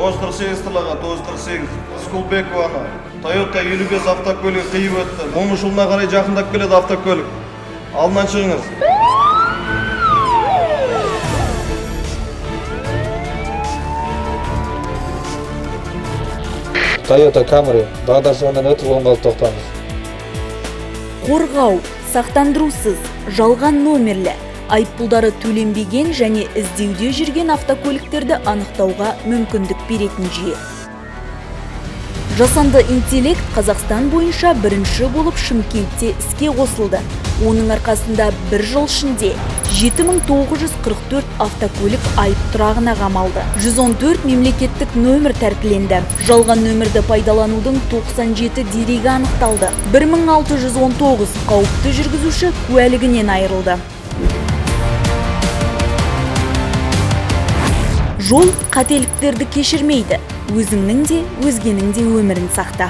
948 тылаға 948 Скулбекованы Toyota 55 автокөлігі қиып өтті. Момышұлына қарай жақындап келеді автокөлік. Алдынан шығыңыз. Toyota Camry бағдаршамынан өтіп оңға тоқтаңыз. Қорғау, сақтандырусыз, жалған номерлі, айыппұлдары төленбеген және іздеуде жүрген автокөліктерді анықтауға мүмкіндік беретін жүйе. Жасанды интеллект Қазақстан бойынша бірінші болып Шымкентте іске қосылды. Оның арқасында бір жыл ішінде 7944 автокөлік айып тұрағына қамалды. 114 мемлекеттік нөмір тәркіленді. Жалған нөмірді пайдаланудың 97 дерегі анықталды. 1619 қауіпті жүргізуші куәлігінен айырылды. Жол қателіктерді кешірмейді. Өзіңнің де, өзгенің де өмірін сақта.